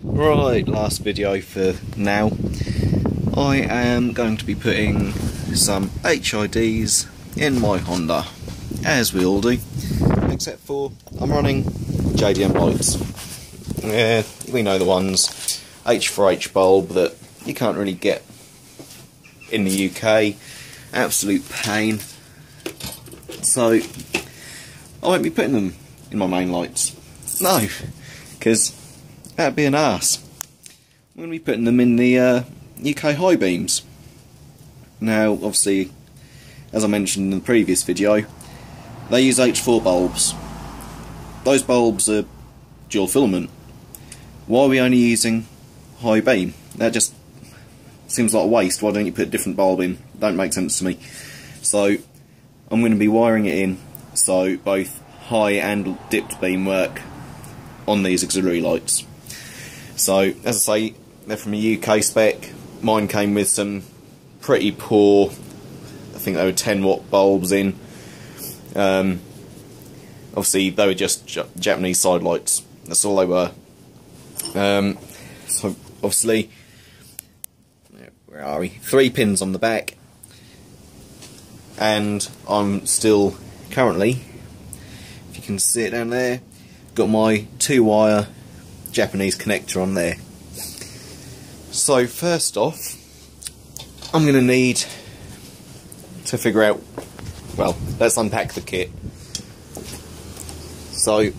Right, last video for now. I am going to be putting some HIDs in my Honda, as we all do, except for I'm running JDM lights. Yeah, we know the ones, H4H bulb that you can't really get in the UK, absolute pain. So I won't be putting them in my main lights, no, because that'd be an arse. I'm going to be putting them in the UK high beams. Now, obviously, as I mentioned in the previous video, they use H4 bulbs. Those bulbs are dual filament. Why are we only using high beam? That just seems like a waste. Why don't you put a different bulb in? Don't make sense to me. So, I'm going to be wiring it in so both high and dipped beam work on these auxiliary lights. So, as I say, they're from a UK spec. Mine came with some pretty poor, I think they were 10 watt bulbs in. Obviously, they were just Japanese side lights. That's all they were. So, obviously, where are we? 3 pins on the back. And I'm still currently, if you can see it down there, got my 2-wire Japanese connector on there. So first off, I'm going to need to figure out, well, let's unpack the kit. So,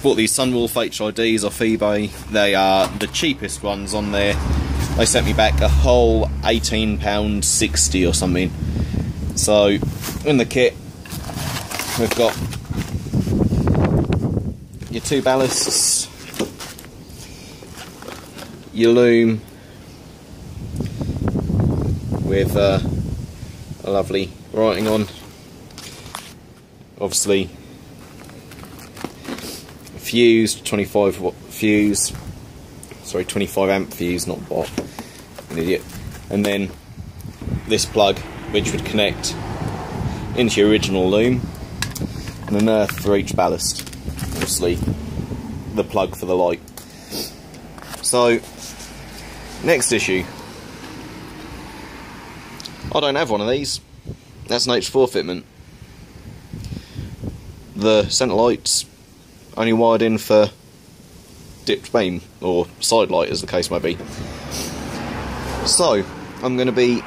bought these Sunwolf HIDs off eBay. They are the cheapest ones on there. They sent me back a whole £18.60 or something. So, in the kit, we've got your 2 ballasts, your loom with a lovely writing on, obviously a fuse, 25 watt fuse, sorry 25 amp fuse, not watt, an idiot, and then this plug which would connect into your original loom, and an earth for each ballast. Obviously the plug for the light. So next issue, I don't have one of these. That's an H4 fitment. The centre light's only wired in for dipped beam or side light, as the case may be. So I'm going to be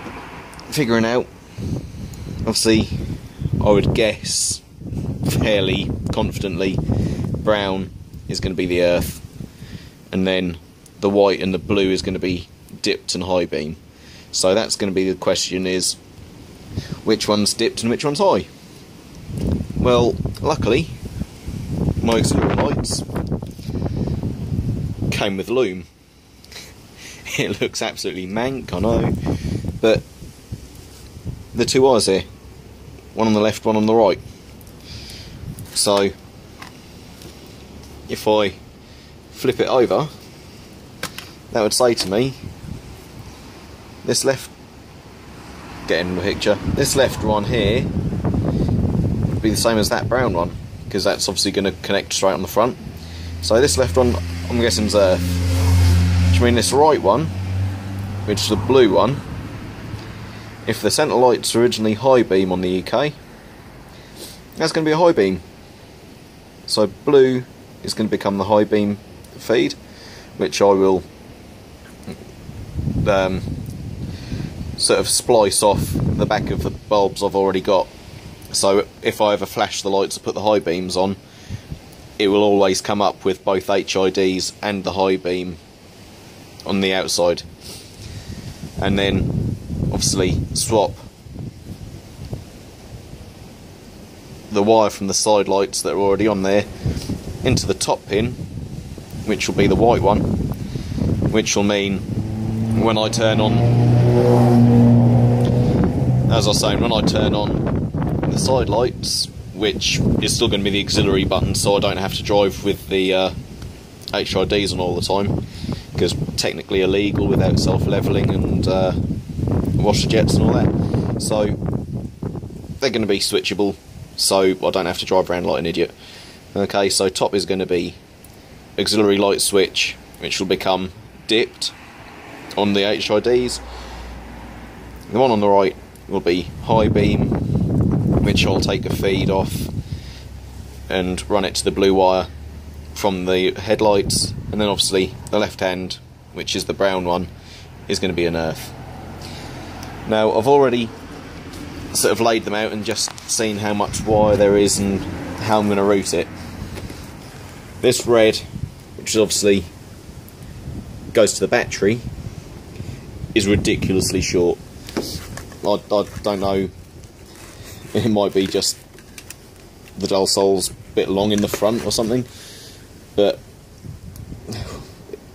figuring out, obviously I would guess fairly confidently brown is going to be the earth, and then the white and the blue is going to be dipped and high beam. So that's going to be the question, is which one's dipped and which one's high? Well, luckily my auxiliary lights came with loom. It looks absolutely mank, I know, but the 2 wires here, one on the left, one on the right. So if I flip it over, that would say to me, this left, get in the picture, this left one here would be the same as that brown one, because that's obviously going to connect straight on the front. So this left one, I'm guessing is earth, which means this right one, which is the blue one, if the centre light's originally high beam on the UK, that's going to be a high beam. So blue is going to become the high beam feed, which I will sort of splice off the back of the bulbs I've already got. So if I ever flash the lights and put the high beams on, it will always come up with both HIDs and the high beam on the outside. And then obviously swap the wire from the side lights that are already on there into the top pin, which will be the white one, which will mean when I turn on, as I was saying, when I turn on the side lights, which is still going to be the auxiliary button, so I don't have to drive with the HIDs on all the time, because technically illegal without self-levelling and washer jets and all that. So they're going to be switchable, so I don't have to drive around like an idiot. Okay, so top is going to be auxiliary light switch, which will become dipped on the HIDs. The one on the right will be high beam, which I'll take a feed off and run it to the blue wire from the headlights, and then obviously the left hand, which is the brown one, is going to be an earth. Now I've already sort of laid them out and just seen how much wire there is and how I'm going to route it. This red, which obviously goes to the battery, is ridiculously short. I don't know, it might be just the dull sole's a bit long in the front or something, but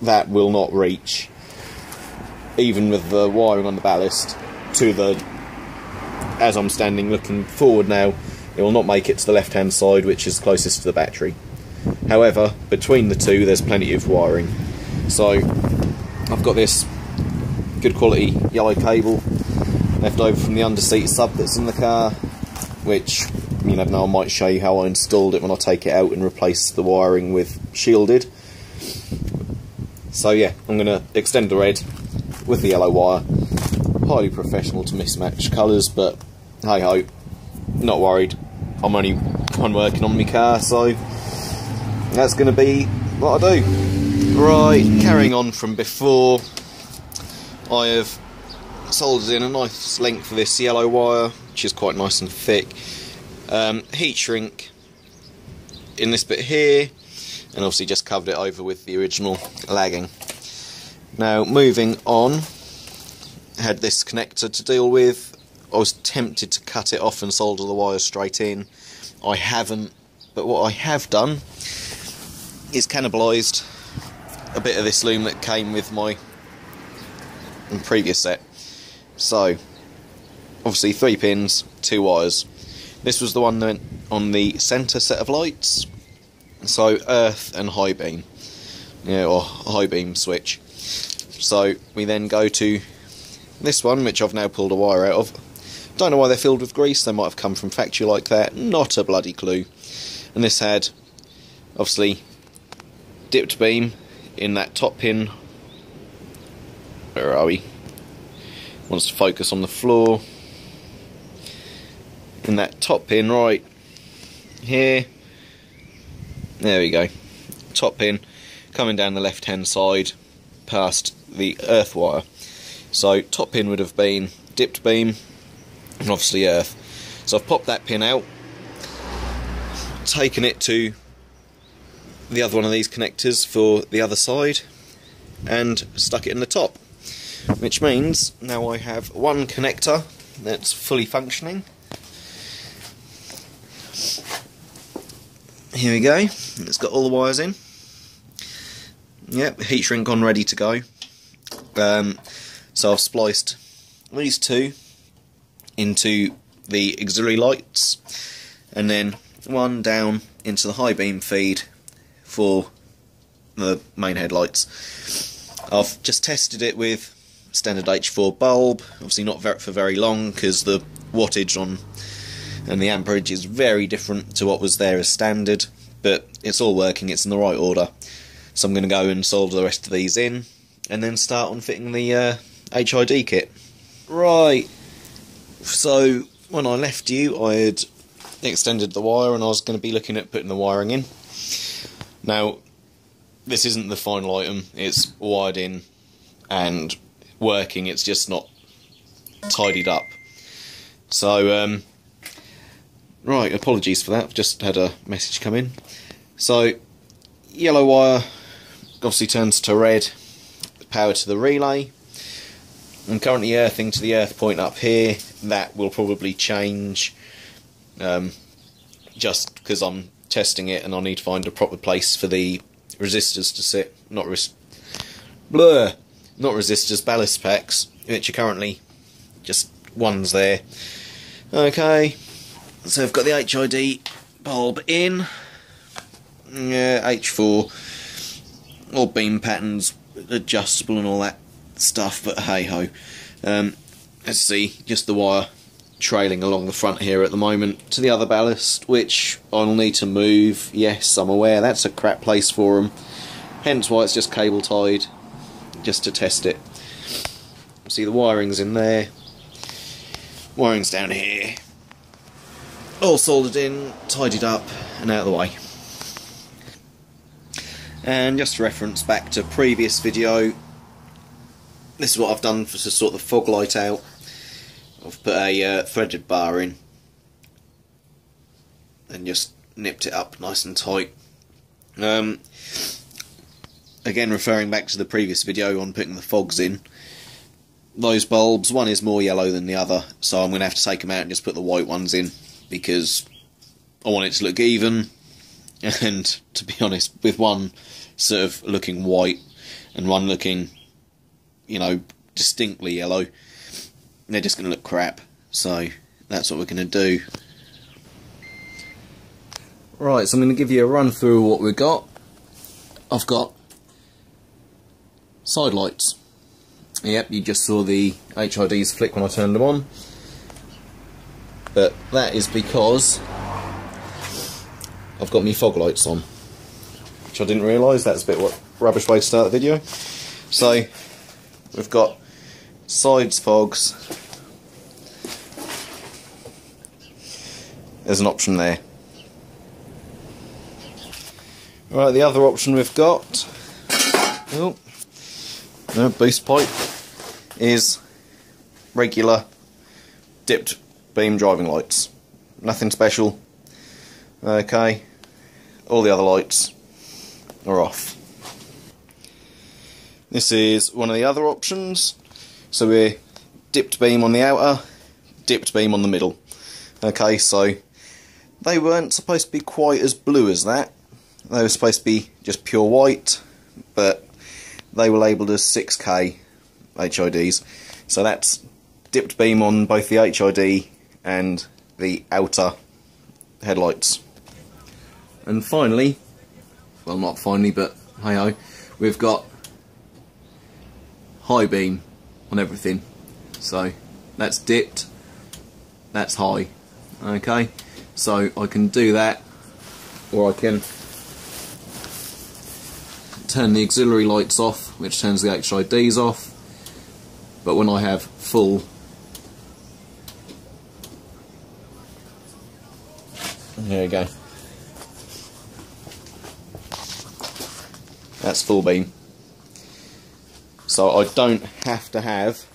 that will not reach, even with the wiring on the ballast, to the, as I'm standing looking forward now, it will not make it to the left hand side, which is closest to the battery. However, between the two there's plenty of wiring. So I've got this good quality yellow cable left over from the underseat sub that's in the car, which, you never know, I might show you how I installed it when I take it out and replace the wiring with shielded. So yeah, I'm going to extend the red with the yellow wire. Highly professional to mismatch colours, but hey ho, not worried. I'm only working on my car, so that's going to be what I do. Right, carrying on from before, I have soldered in a nice length of this yellow wire, which is quite nice and thick. Heat shrink in this bit here, and obviously just covered it over with the original lagging. Now moving on, I had this connector to deal with. I was tempted to cut it off and solder the wires straight in. I haven't, but what I have done is cannibalised a bit of this loom that came with my previous set. So obviously 3 pins, 2 wires. This was the one that went on the centre set of lights, so earth and high beam, or high beam switch. So we then go to this one, which I've now pulled a wire out of. Don't know why they're filled with grease, they might have come from factory like that, not a bloody clue. And this had, obviously, dipped beam in that top pin. Where are we? Wants to focus on the floor. In that top pin right here. There we go. Top pin coming down the left hand side past the earth wire. So top pin would have been dipped beam and obviously earth. So I've popped that pin out, taken it to the other one of these connectors for the other side and stuck it in the top, which means now I have one connector that's fully functioning. Here we go, it's got all the wires in. Yep, heat shrink on, ready to go. So I've spliced these two into the auxiliary lights, and then one down into the high beam feed for the main headlights. I've just tested it with standard H4 bulb, obviously not for very long because the wattage on and the amperage is very different to what was there as standard, but it's all working, it's in the right order. So I'm going to go and solder the rest of these in and then start on fitting the HID kit. Right, so when I left you I had extended the wire and I was going to be looking at putting the wiring in. Now this isn't the final item, it's wired in and working, it's just not tidied up. So right, apologies for that, I've just had a message come in. So yellow wire obviously turns to red, power to the relay. I'm currently earthing to the earth point up here. That will probably change just because I'm testing it and I need to find a proper place for the resistors to sit. Not resistors, ballast packs, which are currently just ones there. Okay, so I've got the HID bulb in. Yeah, H4, all beam patterns, adjustable and all that stuff, but hey ho. Let's see, just the wire trailing along the front here at the moment to the other ballast, which I'll need to move. Yes, I'm aware that's a crap place for them, hence why it's just cable tied, just to test it. See, the wiring's in there, wiring's down here, all soldered in, tidied up and out of the way. And just to reference back to previous video, this is what I've done to sort the fog light out. I've put a threaded bar in and just nipped it up nice and tight. Again, referring back to the previous video on putting the fogs in, those bulbs, one is more yellow than the other, so I'm going to have to take them out and just put the white ones in, because I want it to look even, and to be honest, with one sort of looking white and one looking, you know, distinctly yellow, they're just going to look crap. So that's what we're going to do. Right, so I'm going to give you a run through what we've got. I've got side lights. Yep, you just saw the HIDs flick when I turned them on, but that is because I've got my fog lights on, which I didn't realise. That's a bit what rubbish way to start the video. So we've got sides fogs. There's an option there. Right, the other option we've got, boost pipe, is regular dipped beam driving lights. Nothing special. Okay, all the other lights are off. This is one of the other options. So we're dipped beam on the outer, dipped beam on the middle. Okay, so they weren't supposed to be quite as blue as that. They were supposed to be just pure white, but they were labelled as 6K HIDs. So that's dipped beam on both the HID and the outer headlights. And finally, well, not finally, but hey ho, we've got high beam on everything. So that's dipped, that's high. Okay, so I can do that, or I can turn the auxiliary lights off, which turns the HIDs off. But when I have full, there you go, that's full beam. So I don't have to have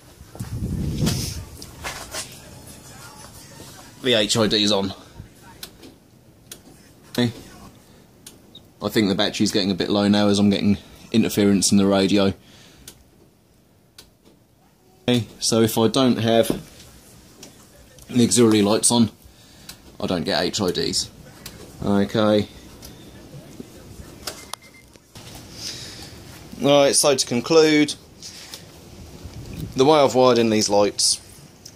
the HIDs on. Okay. I think the battery's getting a bit low now as I'm getting interference in the radio. Okay, so if I don't have the auxiliary lights on, I don't get HIDs. Okay. Alright, so to conclude, the way I've wired in these lights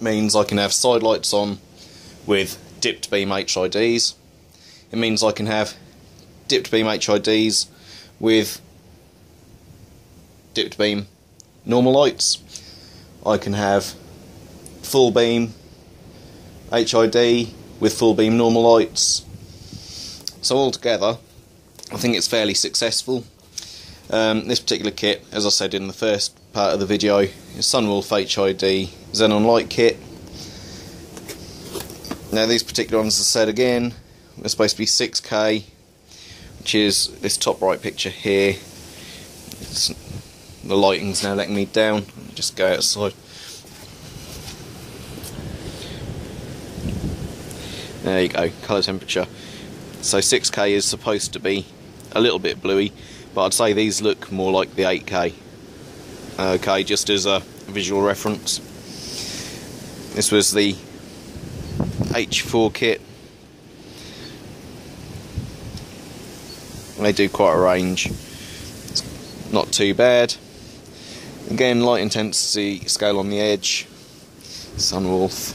means I can have side lights on with dipped beam HIDs. It means I can have dipped beam HIDs with dipped beam normal lights. I can have full beam HID with full beam normal lights. So altogether, I think it's fairly successful. This particular kit, as I said in the first part of the video, is Sunwolf HID Xenon light kit. Now these particular ones, as I said again, are supposed to be 6K, which is this top right picture here. The lighting's now letting me down. Just go outside. There you go, colour temperature. So 6K is supposed to be a little bit bluey, but I'd say these look more like the 8K. Okay, just as a visual reference. This was the H4 kit. They do quite a range. It's not too bad. Again, light intensity scale on the edge, Sunwolf,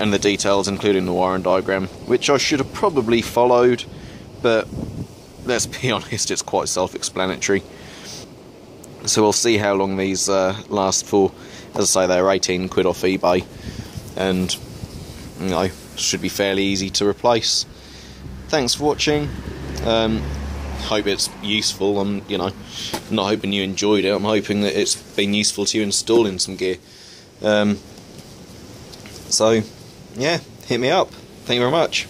and the details including the wiring diagram, which I should have probably followed, but let's be honest, it's quite self-explanatory. So we'll see how long these last for. As I say, they're 18 quid off eBay, and you know, should be fairly easy to replace. Thanks for watching. hope it's useful. I'm not hoping you enjoyed it. I'm hoping that it's been useful to you installing some gear. So yeah, hit me up. Thank you very much.